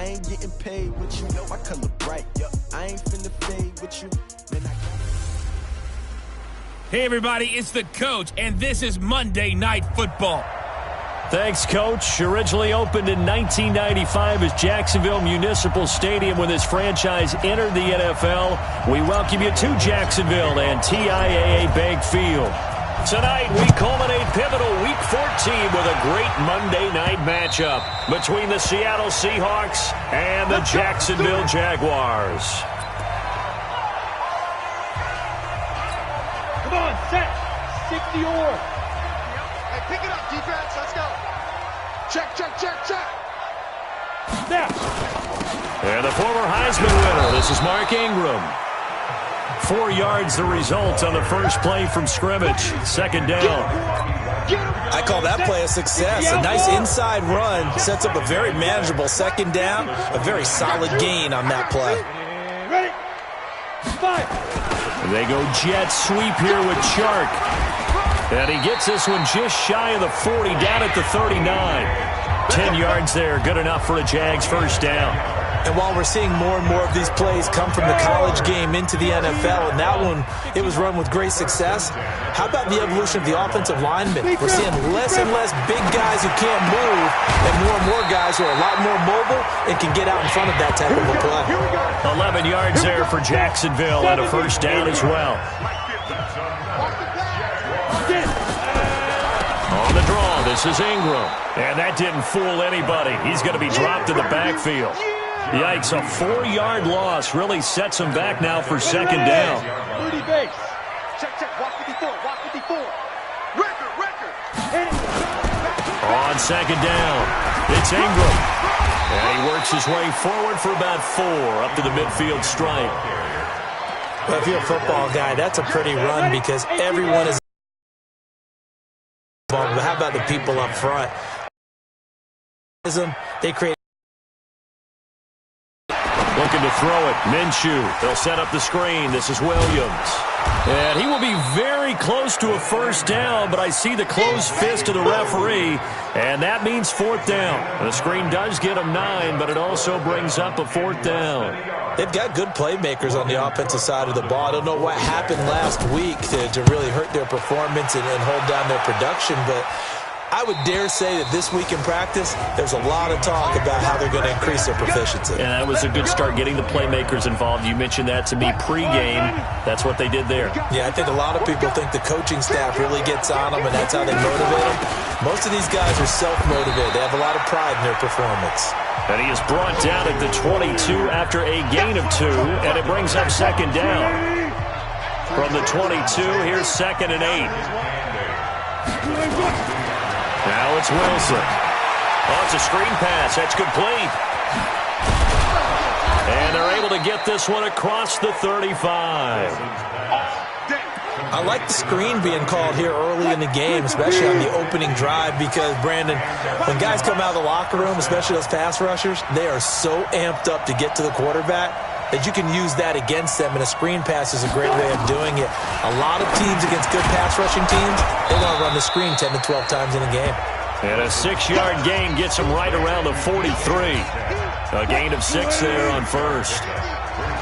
I ain't getting paid with you, know I color bright. I ain't finna fade with you. Hey everybody, it's the coach, and this is Monday Night Football. Thanks, Coach. Originally opened in 1995 as Jacksonville Municipal Stadium when this franchise entered the NFL. We welcome you to Jacksonville and TIAA Bank Field. Tonight, we culminate pivotal Week 14 with a great Monday night matchup between the Seattle Seahawks and the Jacksonville Jaguars. Come on, set. 60 or. Hey, pick it up, defense. Let's go. Check. Snap. And the former Heisman winner, this is Mark Ingram. 4 yards the result on the first play from scrimmage. Second down. I call that play a success. A nice inside run sets up a very manageable second down. A very solid gain on that play. Ready? Five. They go jet sweep here with Chark. And he gets this one just shy of the 40, down at the 39. 10 yards there, good enough for a Jags first down. And while we're seeing more and more of these plays come from the college game into the NFL, and that one, it was run with great success, how about the evolution of the offensive linemen? We're seeing less and less big guys who can't move, and more guys who are a lot more mobile and can get out in front of that type of a play. 11 yards there for Jacksonville and a first down as well. On the draw, this is Ingram. And that didn't fool anybody. He's going to be dropped in the backfield. Yikes, a 4-yard loss really sets him back now for second down. 30 base. Check. Walk 54. Record. On second down, it's Ingram. And he works his way forward for about 4 up to the midfield stripe. Well, if you're a football guy, that's a pretty run because everyone is involved. But how about the people up front? They create. Looking to throw it. Minshew. They'll set up the screen. This is Williams. And he will be very close to a first down, but I see the closed fist of the referee, and that means fourth down. The screen does get him 9, but it also brings up a fourth down. They've got good playmakers on the offensive side of the ball. I don't know what happened last week to really hurt their performance and hold down their production, but I would dare say that this week in practice, there's a lot of talk about how they're going to increase their proficiency. And that was a good start, getting the playmakers involved. You mentioned that to me pregame. That's what they did there. Yeah, I think a lot of people think the coaching staff really gets on them, and that's how they motivate them. Most of these guys are self-motivated. They have a lot of pride in their performance. And he is brought down at the 22 after a gain of 2, and it brings up second down. From the 22, here's second and 8. Now it's Wilson. Oh, it's a screen pass. That's complete. And they're able to get this one across the 35. I like the screen being called here early in the game, especially on the opening drive, because, Brandon, when guys come out of the locker room, especially those pass rushers, they are so amped up to get to the quarterback that you can use that against them, and a screen pass is a great way of doing it. A lot of teams against good pass rushing teams, they want to run the screen 10 to 12 times in a game. And a 6-yard gain gets them right around the 43. A gain of 6 there on first.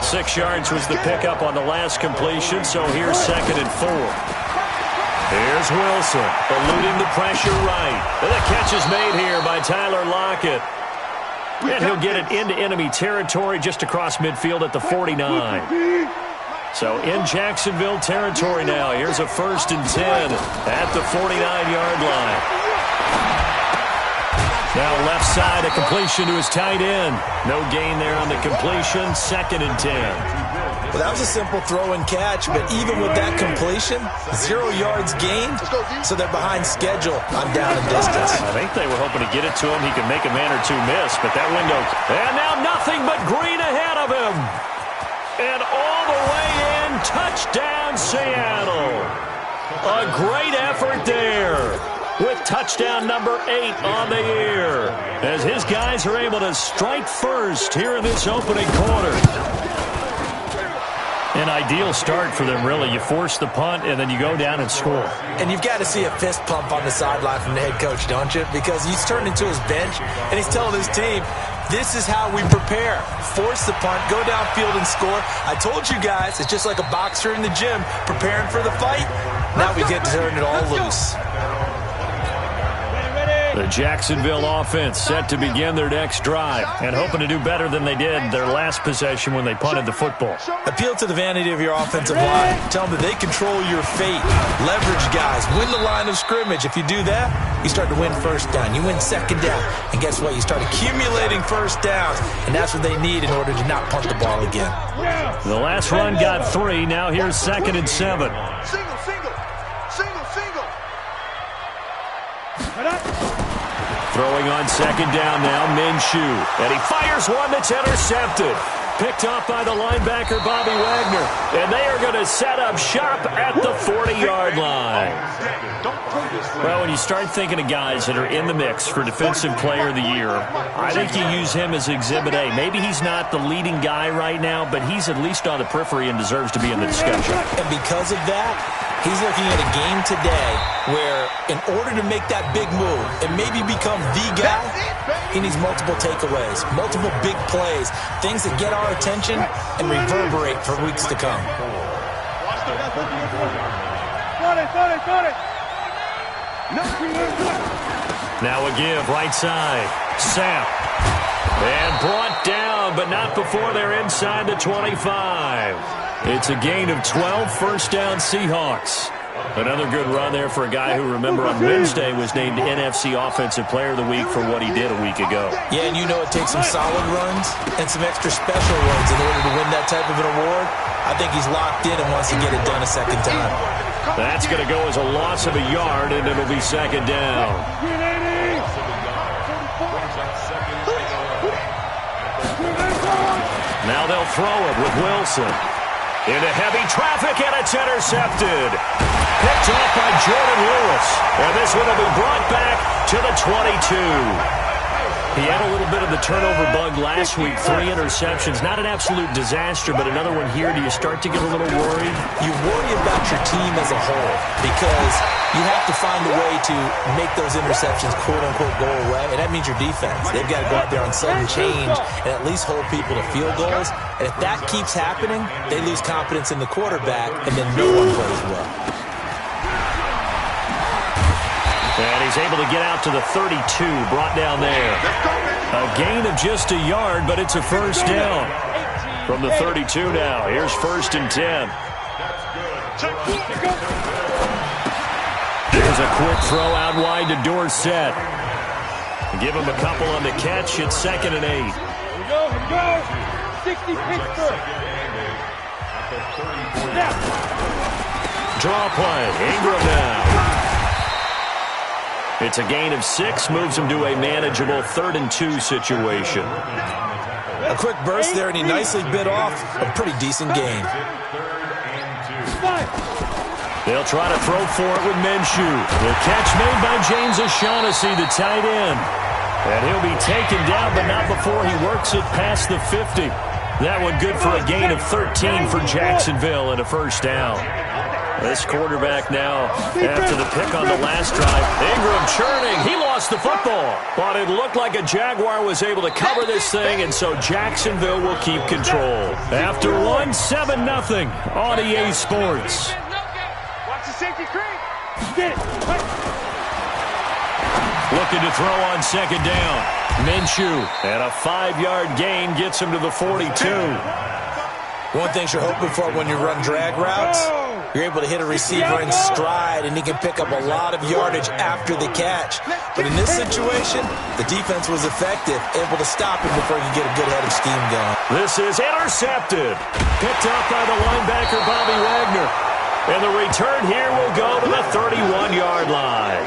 6 yards was the pickup on the last completion, so here's second and 4. Here's Wilson, eluding the pressure right. And the catch is made here by Tyler Lockett. And he'll get it into enemy territory just across midfield at the 49. So in Jacksonville territory now. Here's a first and 10 at the 49-yard line. Now left side, a completion to his tight end. No gain there on the completion. Second and 10. Well, that was a simple throw and catch, but even with that completion, 0 yards gained, so they're behind schedule on down and distance. I think they were hoping to get it to him. He could make a man or two miss, but that window. And now nothing but green ahead of him. And all the way in, touchdown Seattle. A great effort there, with touchdown number 8 on the year, as his guys are able to strike first here in this opening quarter. An ideal start for them, really. You force the punt, and then you go down and score. And you've got to see a fist pump on the sideline from the head coach, don't you? Because he's turned into his bench, and he's telling his team, This is how we prepare. Force the punt, go downfield and score. I told you guys, it's just like a boxer in the gym preparing for the fight. Now we get to turn it all loose. The Jacksonville offense set to begin their next drive and hoping to do better than they did their last possession when they punted the football. Appeal to the vanity of your offensive line. Tell them that they control your fate. Leverage guys. Win the line of scrimmage. If you do that, you start to win first down. You win second down. And guess what? You start accumulating first downs. And that's what they need in order to not punt the ball again. The last run got 3. Now here's 2nd and 7. Single, single. Single, single. Throwing on 2nd down now, Minshew. And he fires one that's intercepted. Picked off by the linebacker, Bobby Wagner. And they are going to set up shop at the 40-yard line. Well, when you start thinking of guys that are in the mix for Defensive Player of the Year, I think you use him as Exhibit A. Maybe he's not the leading guy right now, but he's at least on the periphery and deserves to be in the discussion. And because of that, he's looking at a game today where in order to make that big move and maybe become the guy, he needs multiple takeaways, multiple big plays, things that get our attention and reverberate for weeks to come. Now a give, right side. Sapp. And brought down, but not before they're inside the 25. It's a gain of 12, first down Seahawks. Another good run there for a guy who, remember, on Wednesday was named NFC Offensive Player of the Week for what he did a week ago. Yeah, and you know it takes some solid runs and some extra special runs in order to win that type of an award. I think he's locked in and wants to get it done a second time. That's going to go as a loss of a yard, and it'll be 2nd down. Now they'll throw it with Wilson. Into heavy traffic, and it's intercepted. Picked off by Jordan Lewis. And this one will be brought back to the 22. He had a little bit of the turnover bug last week. 3 interceptions. Not an absolute disaster, but another one here. Do you start to get a little worried? You worry about your team as a whole because you have to find a way to make those interceptions, quote-unquote, go away. And that means your defense. They've got to go out there on sudden change and at least hold people to field goals. And if that keeps happening, they lose confidence in the quarterback, and then no one plays well. And he's able to get out to the 32, brought down there. A gain of just a yard, but it's a first down. From the 32 now, here's 1st and 10. There's a quick throw out wide to Dorsett. Give him a couple on the catch. It's 2nd and 8. Here we go. 60 Pittsburgh. Draw play. Ingram now. It's a gain of 6, moves him to a manageable 3rd and 2 situation. A quick burst there, and he nicely bit off a pretty decent gain. They'll try to throw for it with Minshew. The catch made by James O'Shaughnessy, the tight end. And he'll be taken down, but not before he works it past the 50. That one good for a gain of 13 for Jacksonville and a first down. This quarterback now, after the pick on the last drive, Ingram churning. He lost the football, but it looked like a Jaguar was able to cover this thing, and so Jacksonville will keep control. After one, 7-0 on EA Sports. Watch the safety creep. Get it. Looking to throw on 2nd down. Minshew, and a 5-yard gain gets him to the 42. One thing you're hoping for when you run drag routes, you're able to hit a receiver in stride, and he can pick up a lot of yardage after the catch. But in this situation, the defense was effective, able to stop him before he could get a good head of steam going. This is intercepted. Picked up by the linebacker, Bobby Wagner. And the return here will go to the 31-yard line.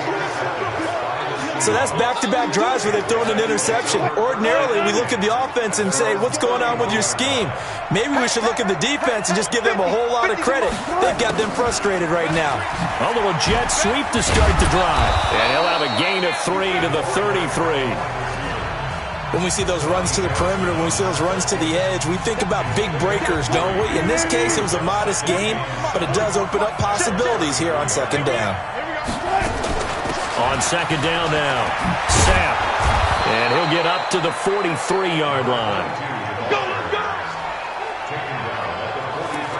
So that's back-to-back drives where they've thrown an interception. Ordinarily, we look at the offense and say, what's going on with your scheme? Maybe we should look at the defense and just give them a whole lot of credit. They've got them frustrated right now. A little jet sweep to start the drive. And he'll have a gain of 3 to the 33. When we see those runs to the perimeter, when we see those runs to the edge, we think about big breakers, don't we? In this case, it was a modest gain, but it does open up possibilities here on 2nd down. On 2nd down now, Sapp. And he'll get up to the 43-yard line.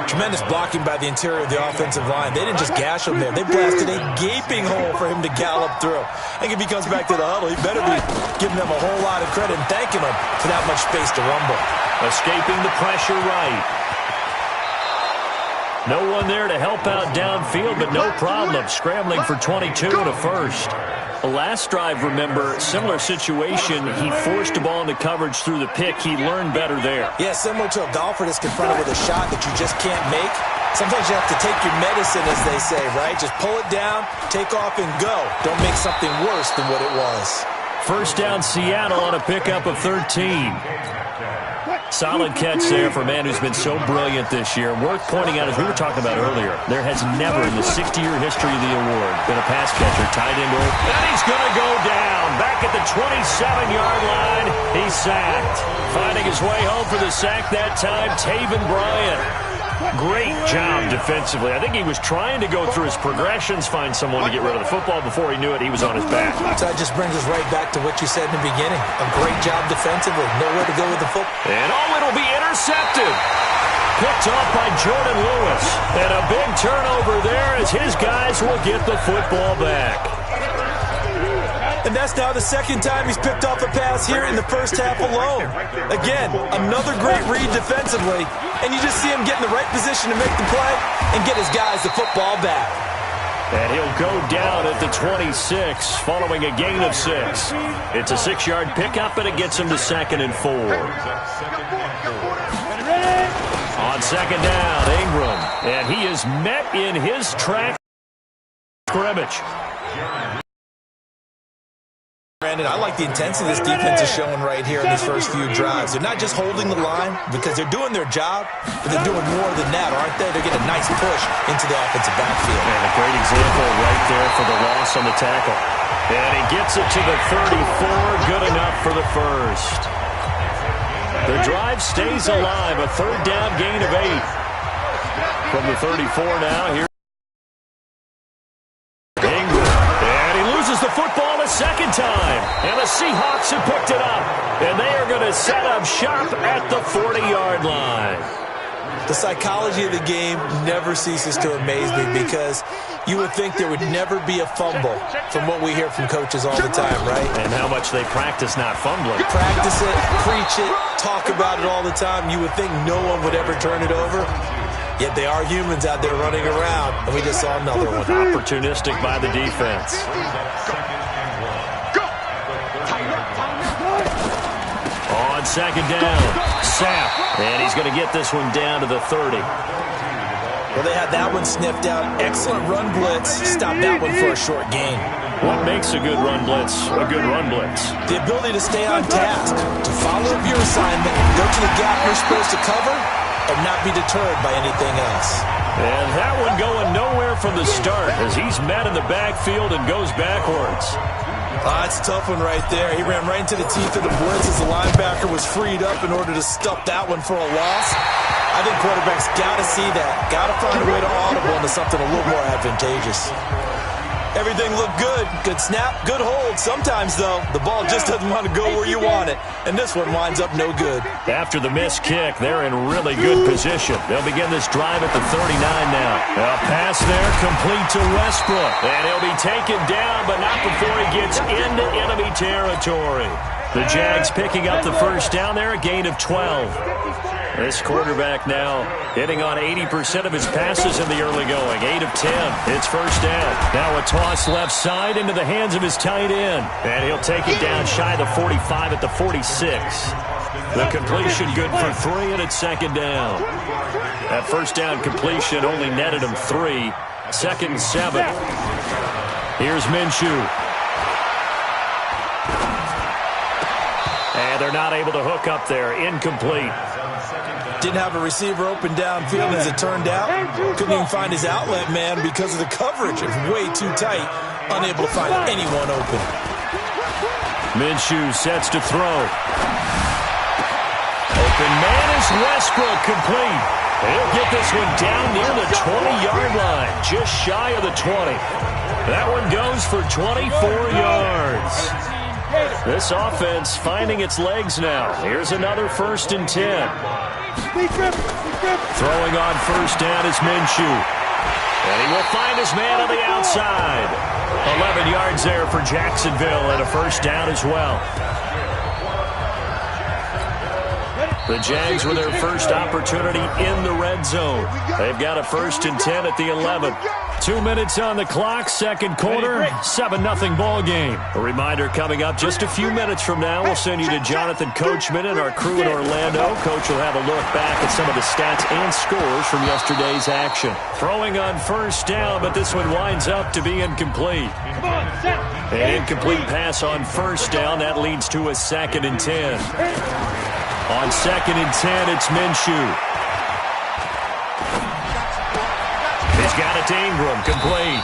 Tremendous blocking by the interior of the offensive line. They didn't just gash him there. They blasted a gaping hole for him to gallop through. I think if he comes back to the huddle, he better be giving them a whole lot of credit and thanking them for that much space to rumble. Escaping the pressure right. No one there to help out downfield, but no problem. Scrambling for 22 and a first. The last drive, remember, similar situation. He forced the ball into coverage through the pick. He learned better there. Yeah, similar to a golfer that's confronted with a shot that you just can't make. Sometimes you have to take your medicine, as they say, right? Just pull it down, take off, and go. Don't make something worse than what it was. First down, Seattle on a pickup of 13. Solid catch there for a man who's been so brilliant this year. Worth pointing out, as we were talking about earlier, there has never in the 60-year history of the award been a pass catcher tied into it. And he's going to go down. Back at the 27-yard line, he's sacked. Finding his way home for the sack that time, Taven Bryan. Great job defensively. I think he was trying to go through his progressions, find someone to get rid of the football. Before he knew it, he was on his back. So that just brings us right back to what you said in the beginning. A great job defensively. Nowhere to go with the football. And it'll be intercepted. Picked off by Jordan Lewis. And a big turnover there as his guys will get the football back. And that's now the second time he's picked off a pass here in the first half alone. Again, another great read defensively, and you just see him get in the right position to make the play and get his guys the football back. And he'll go down at the 26 following a gain of 6. It's a 6-yard pickup, and it gets him to 2nd and 4. On second down, Ingram, and he is met in his track scrimmage. Brandon, I like the intensity this defense is showing right here in these first few drives. They're not just holding the line because they're doing their job, but they're doing more than that, aren't they? They're getting a nice push into the offensive backfield. And a great example right there for the loss on the tackle. And he gets it to the 34, good enough for the first. The drive stays alive, a third down gain of 8. From the 34 now, here. The football a second time, and the Seahawks have picked it up, and they are going to set up shop at the 40-yard line. The psychology of the game never ceases to amaze me because you would think there would never be a fumble from what we hear from coaches all the time, right? And how much they practice not fumbling. Practice it, preach it, talk about it all the time. You would think no one would ever turn it over. Yet they are humans out there running around, and we just saw another one. Opportunistic by the defense. On second down, Sapp, and he's going to get this one down to the 30. Well, they had that one sniffed out. Excellent run blitz. Stop that one for a short gain. What makes a good run blitz a good run blitz? The ability to stay on task, to follow up your assignment, go to the gap you're supposed to cover, and not be deterred by anything else. And that one going nowhere from the start as he's met in the backfield and goes backwards. That's a tough one right there. He ran right into the teeth of the blitz as the linebacker was freed up in order to stuff that one for a loss. I think quarterbacks got to see that. Got to find a way to audible into something a little more advantageous. Everything looked good. Good snap, good hold. Sometimes, though, the ball just doesn't want to go where you want it. And this one winds up no good. After the missed kick, they're in really good position. They'll begin this drive at the 39 now. A pass there complete to Westbrook. And he'll be taken down, but not before he gets into enemy territory. The Jags picking up the first down there, a gain of 12. This quarterback now hitting on 80% of his passes in the early going. 8 of 10. It's first down. Now a toss left side into the hands of his tight end. And he'll take it down shy of the 45 at the 46. The completion good for 3, and it's second down. That first down completion only netted him 3. Second and 7. Here's Minshew. And they're not able to hook up there. Incomplete. Didn't have a receiver open downfield as it turned out. Couldn't even find his outlet man because of the coverage. It was way too tight. Unable to find anyone open. Minshew sets to throw. Open man is Westbrook, complete. He'll get this one down near the 20-yard line. Just shy of the 20. That one goes for 24 yards. This offense finding its legs now. Here's another 1st and 10. Throwing on 1st down is Minshew. And he will find his man on the outside. 11 yards there for Jacksonville and a 1st down as well. The Jags with their first opportunity in the red zone. They've got a 1st and 10 at the 11. 2 minutes on the clock, second quarter, 7-0 ball game. A reminder coming up just a few minutes from now. We'll send you to Jonathan Coachman and our crew in Orlando. Coach will have a look back at some of the stats and scores from yesterday's action. Throwing on 1st down, but this one winds up to be incomplete. An incomplete pass on 1st down. That leads to a 2nd and 10. On 2nd and 10, it's Minshew. He's got it to Ingram, complete.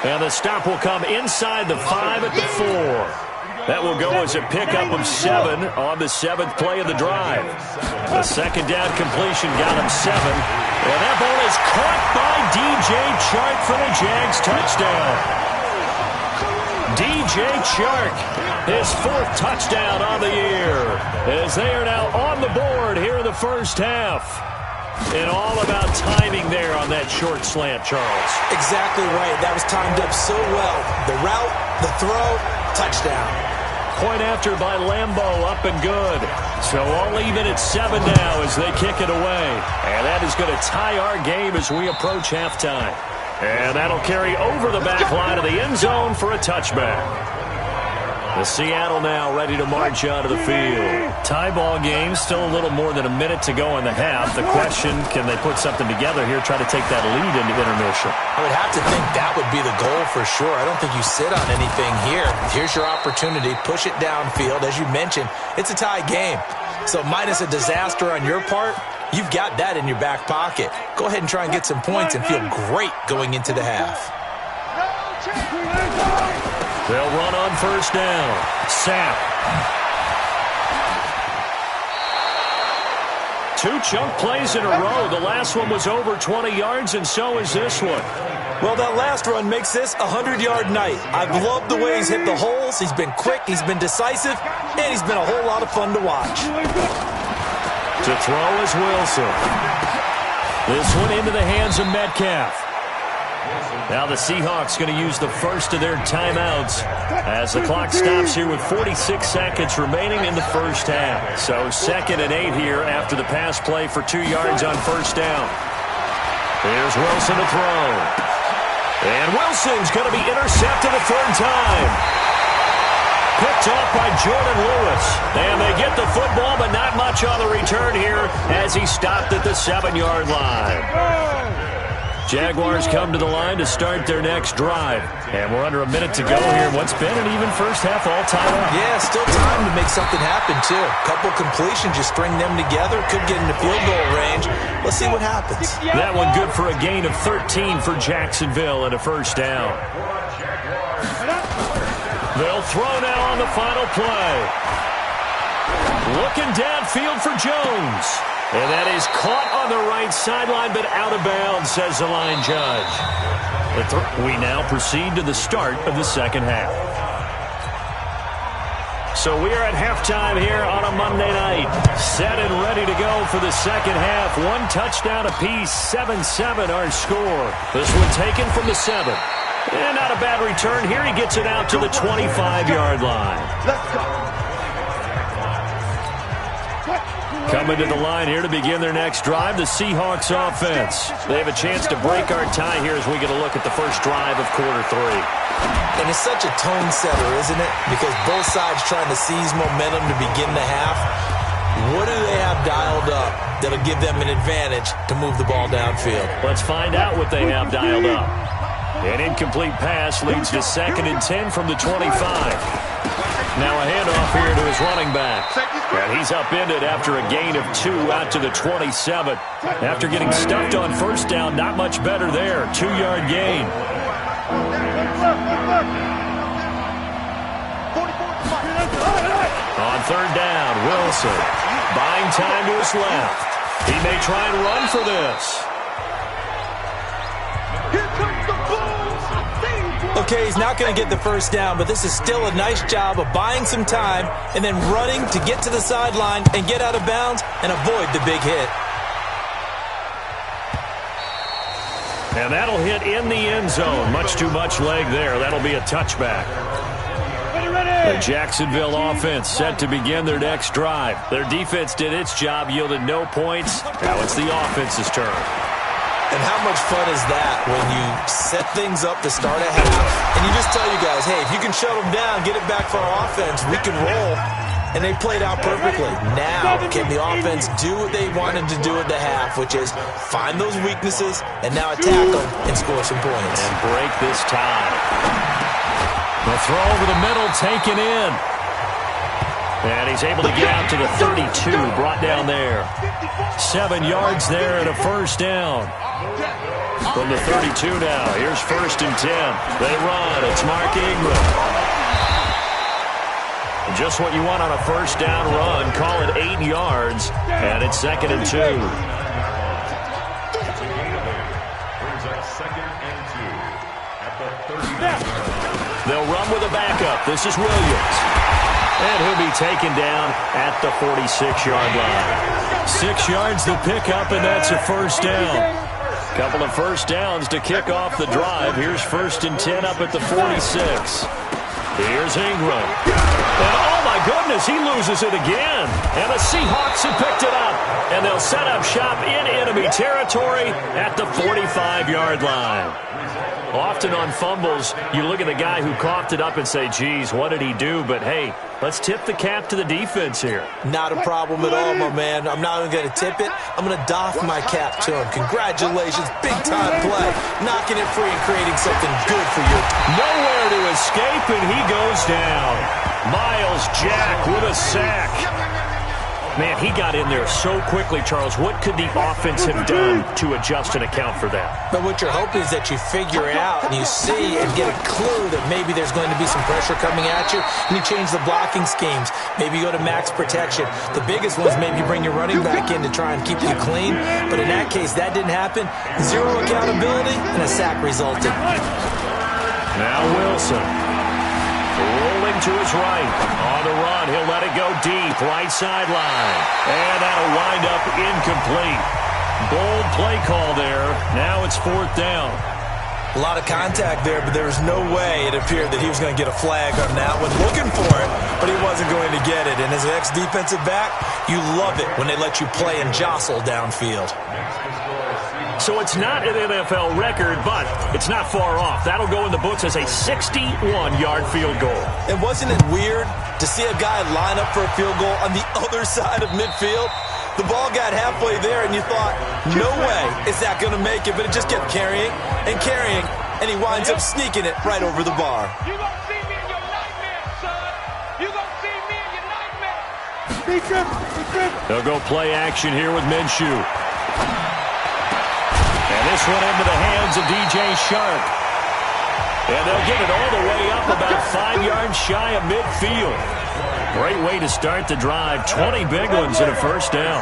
And the stop will come inside the 5 at the 4. That will go as a pickup of 7 on the 7th play of the drive. The 2nd down completion got him 7. And that ball is caught by DJ Chark for the Jags touchdown. DJ Chark, his 4th touchdown on the year, as they are now on the board here in the first half. And all about timing there on that short slant, Charles. Exactly right. That was timed up so well. The route, the throw, touchdown. Point after by Lambo, up and good. So all even at 7 now as they kick it away. And that is going to tie our game as we approach halftime. And that'll carry over the back line of the end zone for a touchback. The Seattle now ready to march out of the field. Tie ball game, still a little more than a minute to go in the half. The question, can they put something together here, try to take that lead into intermission? I would have to think that would be the goal for sure. I don't think you sit on anything here. Here's your opportunity. Push it downfield. As you mentioned, it's a tie game. So minus a disaster on your part, you've got that in your back pocket. Go ahead and try and get some points and feel great going into the half. They'll run on 1st down. Sapp. 2 chunk plays in a row. The last one was over 20 yards, and so is this one. Well, that last run makes this a 100-yard night. I've loved the way he's hit the holes. He's been quick, he's been decisive, and he's been a whole lot of fun to watch. To throw is Wilson. This one into the hands of Metcalf. Now the Seahawks going to use the first of their timeouts as the clock stops here with 46 seconds remaining in the first half. So 2nd and 8 here after the pass play for 2 yards on 1st down. Here's Wilson to throw. And Wilson's going to be intercepted a 3rd time. Picked off by Jordan Lewis. And they get the football, but not much on the return here as he stopped at the 7-yard line. Jaguars come to the line to start their next drive. And we're under a minute to go here. What's been an even first half all time up. Yeah, still time to make something happen, too. Couple completions, you string them together, could get into field goal range. Let's see what happens. That one good for a gain of 13 for Jacksonville and a 1st down. They'll throw now on the final play. Looking downfield for Jones. And that is caught on the right sideline, but out of bounds, says the line judge. We now proceed to the start of the second half. So we are at halftime here on a Monday night. Set and ready to go for the second half. 1 touchdown apiece, 7-7 our score. This one taken from the 7. And not a bad return. Here he gets it out to the 25-yard line. Let's go. Coming to the line here to begin their next drive, the Seahawks offense. They have a chance to break our tie here as we get a look at the first drive of quarter 3. And it's such a tone setter, isn't it? Because both sides trying to seize momentum to begin the half. What do they have dialed up that'll give them an advantage to move the ball downfield? Let's find out what they have dialed up. An incomplete pass leads to 2nd and 10 from the 25. Now a handoff here to his running back. And he's upended after a gain of 2 out to the 27. After getting stuffed on 1st down, not much better there. 2-yard gain. On 3rd down, Wilson. Buying time to his left. He may try and run for this. Here comes the Bulls. Okay, he's not going to get the first down, but this is still a nice job of buying some time and then running to get to the sideline and get out of bounds and avoid the big hit. And that'll hit in the end zone. Much too much leg there. That'll be a touchback. The Jacksonville offense set to begin their next drive. Their defense did its job, yielded no points. Now it's the offense's turn. And how much fun is that when you set things up to start a half and you just tell you guys, hey, if you can shut them down, get it back for our offense, we can roll. And they played out perfectly. Now, can the offense do what they wanted to do at the half, which is find those weaknesses and now attack them and score some points. And break this tie. The throw over the middle, taken in. And he's able to get out to the 32, brought down there. 7 yards there and a first down. From the 32 now, here's 1st and 10. They run, it's Mark Ingram. Just what you want on a first down run. Call it 8 yards, and it's 2nd and 2. They'll run with a backup. This is Williams. And he'll be taken down at the 46-yard line. 6 yards to pick up, and that's a first down. Couple of first downs to kick off the drive. Here's 1st and 10 up at the 46. Here's Ingram. And oh my goodness, he loses it again. And the Seahawks have picked it up. And they'll set up shop in enemy territory at the 45-yard line. Often on fumbles, you look at the guy who coughed it up and say, geez, what did he do? But hey, let's tip the cap to the defense here. Not a problem at all, my man. I'm not even going to tip it. I'm going to doff my cap to him. Congratulations, big-time play. Knocking it free and creating something good for you. Nowhere to escape, and he goes down. Miles Jack with a sack. Man, he got in there so quickly, Charles. What could the offense have done to adjust and account for that? But what you're hoping is that you figure out and you see and get a clue that maybe there's going to be some pressure coming at you, and you change the blocking schemes. Maybe you go to max protection. The biggest one is maybe bring your running back in to try and keep you clean. But in that case, that didn't happen. Zero accountability, and a sack resulted. Now Wilson. Rolling to his right. On the run, he'll let it go deep. Right sideline. And that'll wind up incomplete. Bold play call there. Now it's 4th down. A lot of contact there, but there was no way it appeared that he was going to get a flag on that one. Looking for it, but he wasn't going to get it. And as an ex-defensive back, you love it when they let you play and jostle downfield. So it's not an NFL record, but it's not far off. That'll go in the books as a 61-yard field goal. And wasn't it weird to see a guy line up for a field goal on the other side of midfield? The ball got halfway there, and you thought, no way is that going to make it, but it just kept carrying and carrying, and he winds up sneaking it right over the bar. You gonna see me in your nightmare, son. You gonna see me in your nightmare. They'll go play action here with Minshew. And this one into the hands of DJ Shark. And they'll get it all the way up about 5 yards shy of midfield. Great way to start the drive. 20 big ones and a first down.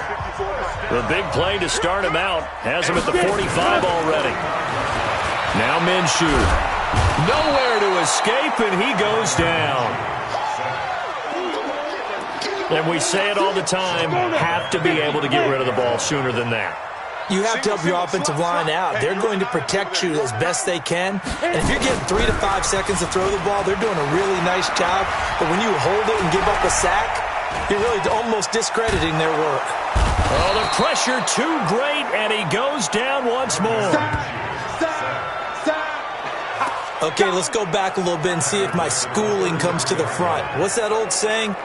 The big play to start him out has him at the 45 already. Now Minshew. Nowhere to escape, and he goes down. And we say it all the time, have to be able to get rid of the ball sooner than that. You have to help your offensive line out. They're going to protect you as best they can. And if you're getting 3 to 5 seconds to throw the ball, they're doing a really nice job. But when you hold it and give up a sack, you're really almost discrediting their work. Oh, the pressure too great, and he goes down once more. Okay, let's go back a little bit and see if my schooling comes to the front. What's that old saying?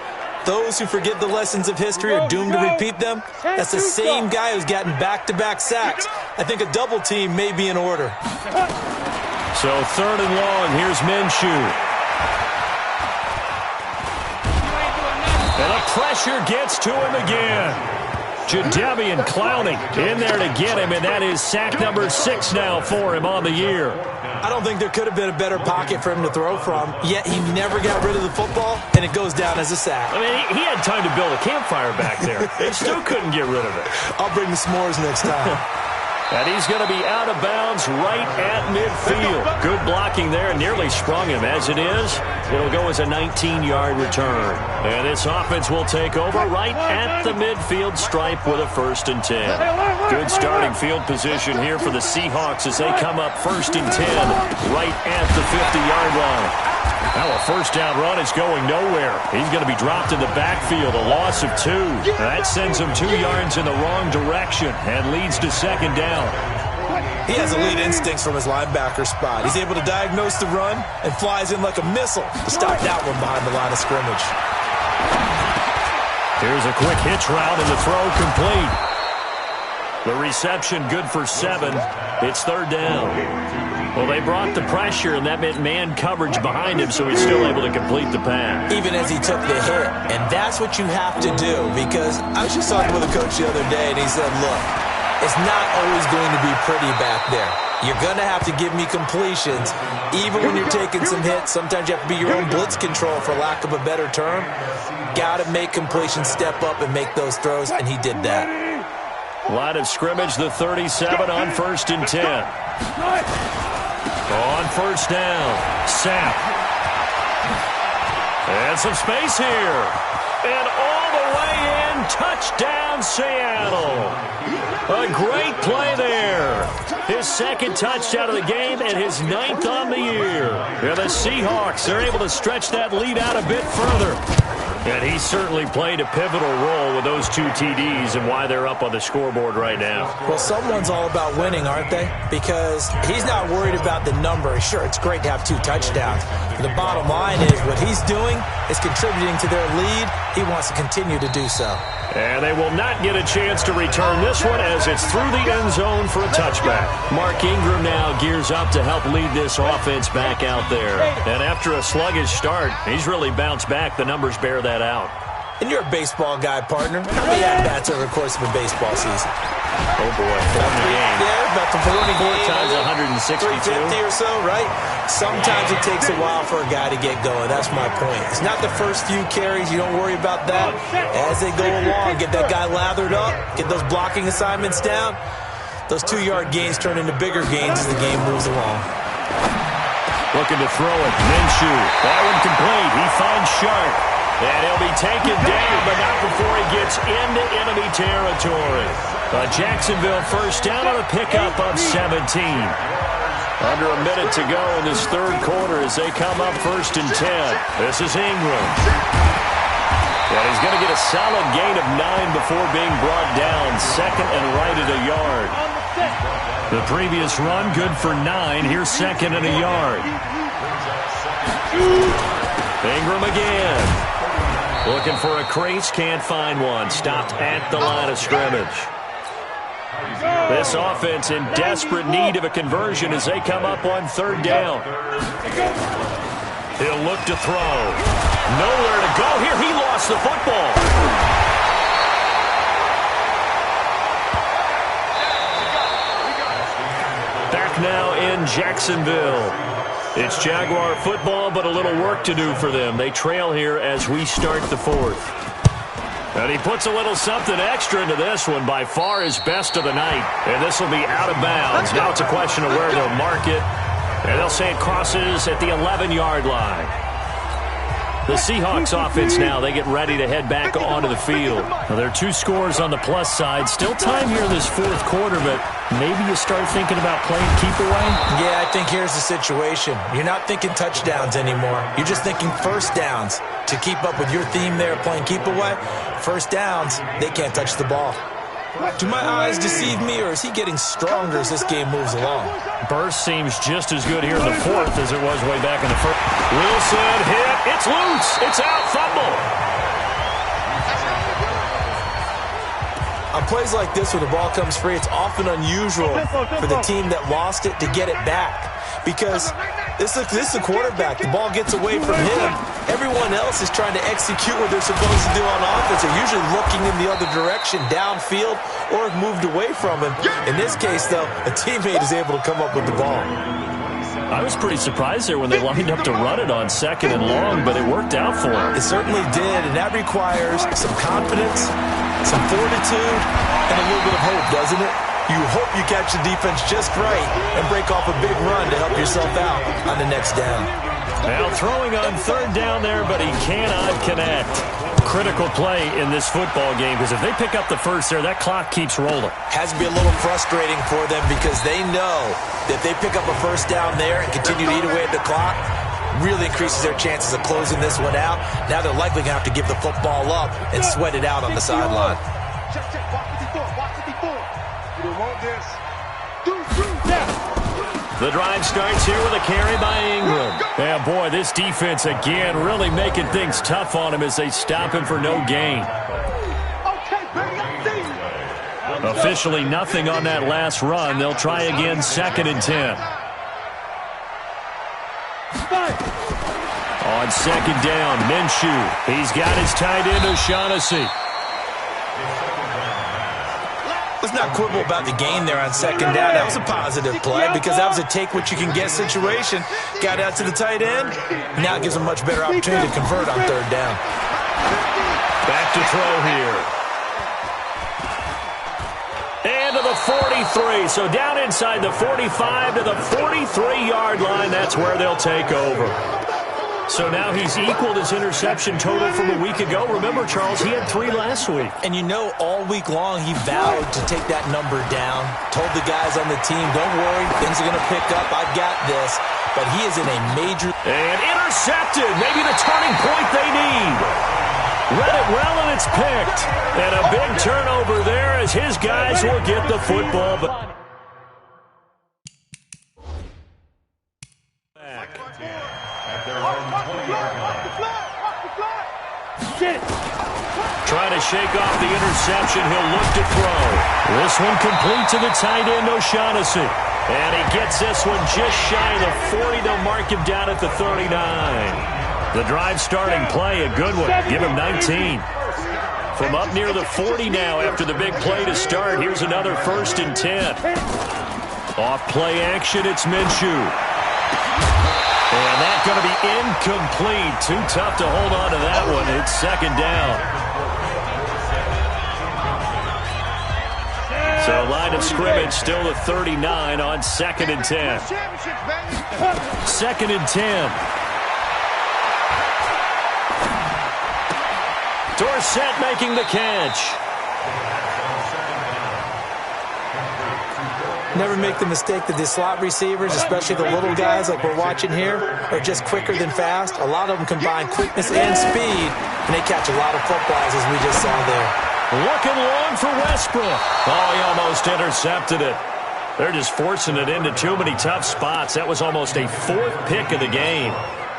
Those who forget the lessons of history are doomed to repeat them. That's the same guy who's gotten back-to-back sacks. I think a double team may be in order. So 3rd and long, here's Minshew. And the pressure gets to him again. Jadeveon Clowney in there to get him, and that is sack number 6 now for him on the year. I don't think there could have been a better pocket for him to throw from, yet he never got rid of the football, and it goes down as a sack. I mean, he had time to build a campfire back there. They still couldn't get rid of it. I'll bring the s'mores next time. And he's going to be out of bounds right at midfield. Good blocking there. Nearly sprung him. As it is, it'll go as a 19-yard return. And this offense will take over right at the midfield stripe with a 1st and 10. Good starting field position here for the Seahawks as they come up 1st and 10 right at the 50-yard line. Now a 1st down run is going nowhere. He's going to be dropped in the backfield, a loss of 2. That sends him 2 yards in the wrong direction and leads to 2nd down. He has elite instincts from his linebacker spot. He's able to diagnose the run and flies in like a missile to stop that one behind the line of scrimmage. Here's a quick hitch route and the throw complete. The reception good for 7. It's 3rd down. Well, they brought the pressure, and that meant man coverage behind him, so he's still able to complete the pass. Even as he took the hit. And that's what you have to do, because I was just talking with a coach the other day, and he said, look, it's not always going to be pretty back there. You're going to have to give me completions. Even when you're taking some hits, sometimes you have to be your own blitz control, for lack of a better term. Got to make completions, step up, and make those throws, and he did that. Line of scrimmage, the 37 on 1st and 10. On 1st down, Sapp. And some space here. And all the way in, touchdown Seattle. A great play there. His 2nd touchdown of the game and his 9th on the year. And the Seahawks are able to stretch that lead out a bit further. And he certainly played a pivotal role with those 2 TDs and why they're up on the scoreboard right now. Well, someone's all about winning, aren't they? Because he's not worried about the number. Sure, it's great to have 2 touchdowns. But the bottom line is what he's doing is contributing to their lead. He wants to continue to do so. And they will not get a chance to return this one as it's through the end zone for a touchback. Mark Ingram now gears up to help lead this offense back out there. And after a sluggish start, he's really bounced back. The numbers bear that out. And you're a baseball guy, partner. How many at-bats over the course of a baseball season? Oh, boy. 4 in the game. Yeah, about the 40 4 times 162. 350 or so, right? Sometimes it takes a while for a guy to get going. That's my point. It's not the first few carries. You don't worry about that. As they go along, get that guy lathered up, get those blocking assignments down. Those 2-yard gains turn into bigger gains as the game moves along. Looking to throw it. Minshew. That one complete. He finds Sharp. And he'll be taken down, but not before he gets into enemy territory. A Jacksonville 1st down on a pickup of 17. Under a minute to go in this 3rd quarter as they come up 1st and 10. This is Ingram. And he's going to get a solid gain of 9 before being brought down. 2nd and right at a yard. The previous run, good for 9. Here's 2nd and a yard. Ingram again. Looking for a crease, can't find one. Stopped at the line of scrimmage. This offense in desperate need of a conversion as they come up on 3rd down. He'll look to throw. Nowhere to go here. He lost the football. Back now in Jacksonville. It's Jaguar football, but a little work to do for them. They trail here as we start the 4th. And he puts a little something extra into this one, by far his best of the night. And this will be out of bounds. Now it's a question of where they'll mark it. And they'll say it crosses at the 11-yard line. The Seahawks offense now, they get ready to head back onto the field. Now, there are 2 scores on the plus side. Still time here in this 4th quarter, but maybe you start thinking about playing keep away? Yeah, I think here's the situation. You're not thinking touchdowns anymore. You're just thinking 1st downs. To keep up with your theme there, playing keep away, 1st downs, they can't touch the ball. Do my eyes deceive me, or is he getting stronger as this game moves along? Burst seems just as good here in the 4th as it was way back in the 1st. Wilson hit. It's loose. It's out. Fumble. On plays like this where the ball comes free, it's often unusual for the team that lost it to get it back. Because this is a quarterback. The ball gets away from him. Everyone else is trying to execute what they're supposed to do on offense. They're usually looking in the other direction, downfield, or have moved away from him. In this case, though, a teammate is able to come up with the ball. I was pretty surprised there when they lined up to run it on 2nd and long, but it worked out for him. It certainly did, and that requires some confidence, some fortitude, and a little bit of hope, doesn't it? You hope you catch the defense just right and break off a big run to help yourself out on the next down. Now throwing on third down there, but he cannot connect. Critical play in this football game, because if they pick up the first there, that clock keeps rolling. Has to be a little frustrating for them because they know that if they pick up a first down there and continue to eat away at the clock, really increases their chances of closing this one out. Now they're likely going to have to give the football up and sweat it out on the sideline. Check, walk 54, walk 54. You don't want this. The drive starts here with a carry by Ingram. Yeah, boy, this defense again really making things tough on him as they stop him for no gain. Officially nothing on that last run. They'll try again, 2nd and 10. On 2nd down, Minshew. He's got his tight end, O'Shaughnessy. Let's not quibble about the gain there on 2nd down. That was a positive play because that was a take-what-you-can-get situation. Got out to the tight end. Now it gives them a much better opportunity to convert on 3rd down. Back to throw here. And to the 43. So down inside the 45 to the 43-yard line. That's where they'll take over. So now he's equaled his interception total from a week ago. Remember, Charles, he had 3 last week. And you know, all week long he vowed to take that number down. Told the guys on the team, don't worry, things are going to pick up. I've got this. But he is in a major... And intercepted. Maybe the turning point they need. Read it well, and it's picked. And a big turnover there as his guys will get the football. Trying to shake off the interception. He'll look to throw. This one complete to the tight end, O'Shaughnessy. And he gets this one just shy of the 40. They'll mark him down at the 39. The drive starting play, a good one. Give him 19. From up near the 40 now after the big play to start. Here's another 1st and 10. Off play action, it's Minshew. And that's going to be incomplete. Too tough to hold on to that one. It's 2nd down. So line of scrimmage still the 39 on 2nd and 10. 2nd and 10. Dorsett making the catch. Never make the mistake that the slot receivers, especially the little guys like we're watching here, are just quicker than fast. A lot of them combine quickness and speed, and they catch a lot of footballs, as we just saw there. Looking long for Westbrook. Oh, he almost intercepted it. They're just forcing it into too many tough spots. That was almost a 4th pick of the game.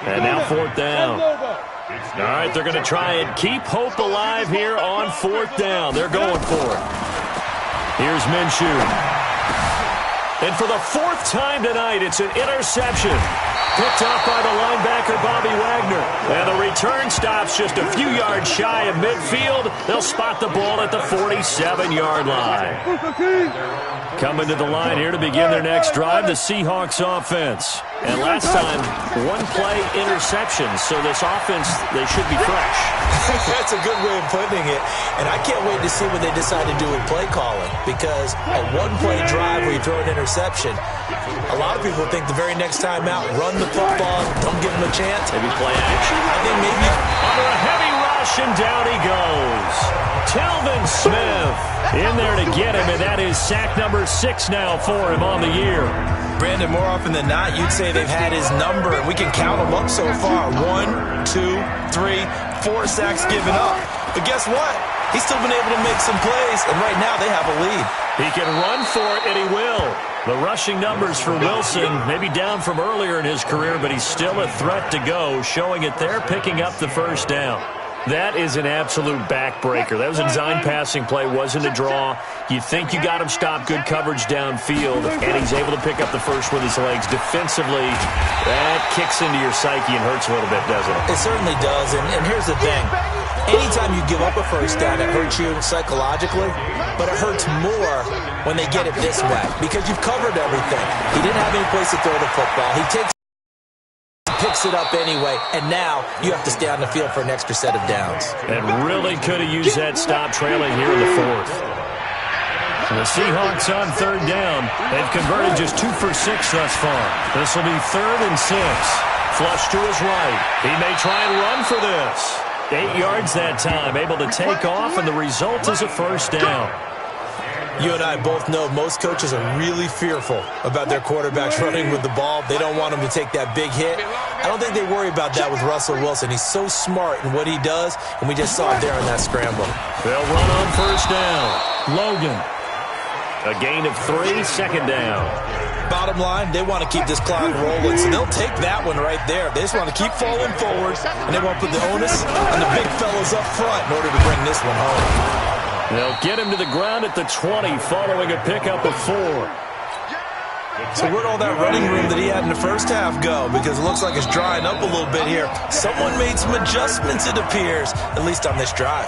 And now 4th down. All right, they're going to try and keep hope alive here on 4th down. They're going for it. Here's Minshew. And for the 4th time tonight, it's an interception. Picked off by the linebacker, Bobby Wagner. And the return stops just a few yards shy of midfield. They'll spot the ball at the 47-yard line. Coming to the line here to begin their next drive, the Seahawks offense. And last time, 1-play interception. So this offense, they should be fresh. That's a good way of putting it. And I can't wait to see what they decide to do with play calling. Because a 1-play drive where you throw an interception, a lot of people think the very next time out, run the football, don't give them a chance. Maybe play action. I think maybe under a heavy rush, and down he goes. Telvin Smith in there to get him, and that is sack number 6 now for him on the year. Brandon, more often than not, you'd say they've had his number, and we can count them up so far. 1, 2, 3, 4 sacks given up. But guess what? He's still been able to make some plays, and right now they have a lead. He can run for it, and he will. The rushing numbers for Wilson, maybe down from earlier in his career, but he's still a threat to go, showing it there, picking up the 1st down. That is an absolute backbreaker. That was a design passing play, wasn't a draw. You think you got him stopped, good coverage downfield, and he's able to pick up the 1st with his legs. Defensively, that kicks into your psyche and hurts a little bit, doesn't it? It certainly does, and here's the thing. Anytime you give up a 1st down, it hurts you psychologically, but it hurts more when they get it this way because you've covered everything. He didn't have any place to throw the football. He picks it up anyway, and now you have to stay on the field for an extra set of downs. And really could have used that stop trailing here in the 4th. The Seahawks on third down. They've converted just 2 for 6 thus far. This will be 3rd and 6. Flush to his right. He may try and run for this. 8 yards that time, able to take off, and the result is a first down. You and I both know most coaches are really fearful about their quarterbacks running with the ball. They don't want him to take that big hit. I don't think they worry about that with Russell Wilson. He's so smart in what he does, and we just saw it there on that scramble. They'll run on first down. Logan. A gain of 3, second down. Bottom line, they want to keep this clock rolling, so they'll take that one right there. They just want to keep falling forward, and they want to put the onus on the big fellas up front in order to bring this one home. They'll get him to the ground at the 20 following a pickup of 4. So where'd all that running room that he had in the first half go? Because it looks like it's drying up a little bit here. Someone made some adjustments, it appears, at least on this drive.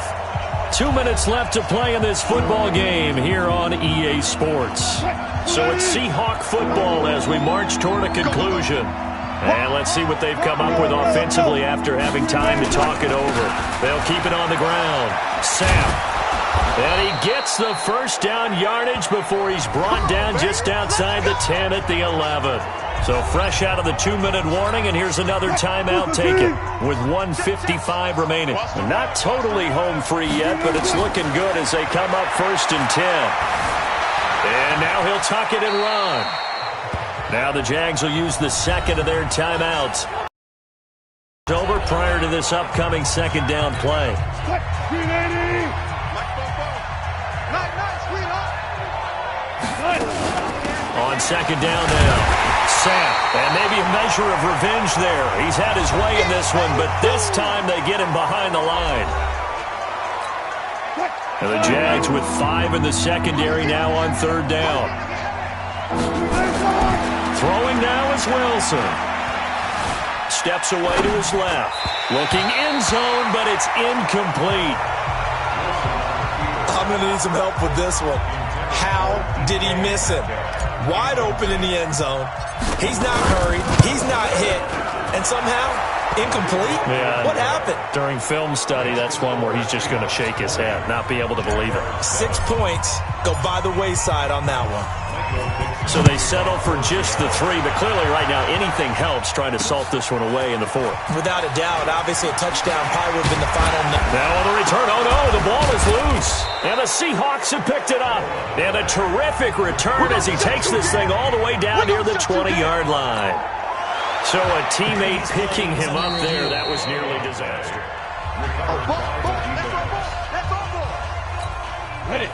2 minutes left to play in this football game here on EA Sports. So it's Seahawk football as we march toward a conclusion. And let's see what they've come up with offensively after having time to talk it over. They'll keep it on the ground. Sam. And he gets the first down yardage before he's brought down just outside the 10 at the 11. So fresh out of the 2-minute warning, and here's another timeout taken with 1:55 remaining. Not totally home free yet, but it's looking good as they come up 1st and 10. And now he'll tuck it and run. Now the Jags will use the second of their timeouts. Over prior to this upcoming second down play. On second down now. Sam, and maybe a measure of revenge there. He's had his way in this one, but this time they get him behind the line. And the Jags with 5 in the secondary now on third down. Throwing now is Wilson. Steps away to his left. Looking end zone, but it's incomplete. I'm going to need some help with this one. How did he miss him? Wide open in the end zone. He's not hurried. He's not hit. And somehow, incomplete? Yeah, what happened? During film study, that's one where he's just going to shake his head, not be able to believe it. 6 points go by the wayside on that one. So they settle for just the 3, but clearly right now anything helps trying to salt this one away in the 4th. Without a doubt, obviously a touchdown probably would have been the final. Now on the return, oh no, the ball is loose. And the Seahawks have picked it up. And a terrific return as he takes this thing all the way down near the 20-yard line. So a teammate picking him up there, that was nearly disaster. Ready.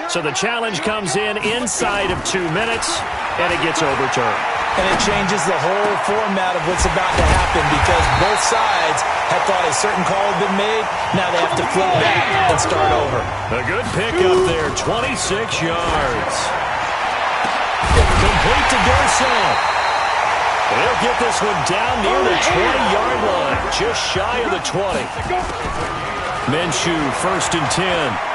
So the challenge comes in inside of 2 minutes, and it gets overturned. And it changes the whole format of what's about to happen because both sides had thought a certain call had been made. Now they have to flip back and start over. A good pick up there, 26 yards. Complete to Garcon. They'll get this one down near the 20-yard line, just shy of the 20. Minshew, 1st and 10.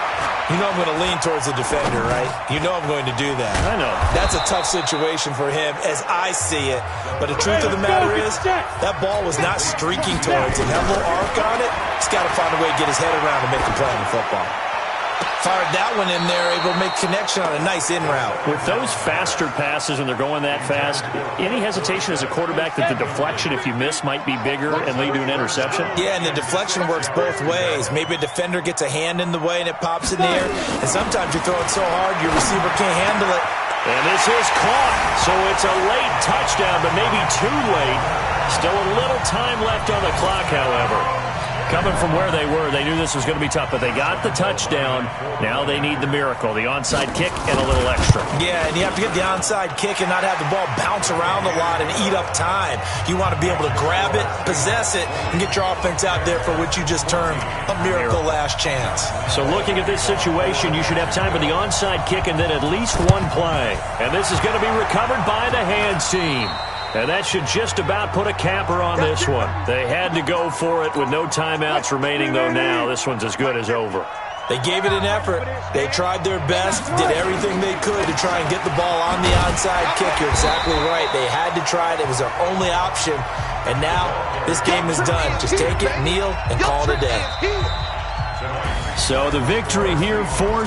You know I'm going to lean towards the defender, right? You know I'm going to do that. I know. That's a tough situation for him as I see it. But the truth of the matter is, that ball was not streaking towards him. That little arc on it, he's got to find a way to get his head around and make a play in football. Fired that one in there, able to make connection on a nice in route. With those faster passes and they're going that fast, any hesitation as a quarterback that the deflection, if you miss, might be bigger and lead to an interception? Yeah, and the deflection works both ways. Maybe a defender gets a hand in the way and it pops in the air. And sometimes you're throwing so hard your receiver can't handle it. And this is caught. So it's a late touchdown, but maybe too late. Still a little time left on the clock, however. Coming from where they were, they knew this was going to be tough, but they got the touchdown. Now they need the miracle, the onside kick and a little extra. Yeah, and you have to get the onside kick and not have the ball bounce around a lot and eat up time. You want to be able to grab it, possess it, and get your offense out there for what you just termed a miracle last chance. So looking at this situation, you should have time for the onside kick and then at least one play. And this is going to be recovered by the hands team. And that should just about put a capper on this one. They had to go for it with no timeouts remaining, though now this one's as good as over. They gave it an effort. They tried their best, did everything they could to try and get the ball on the onside kick. You're exactly right. They had to try it. It was their only option. And now this game is done. Just take it, kneel, and call it a day. So the victory here for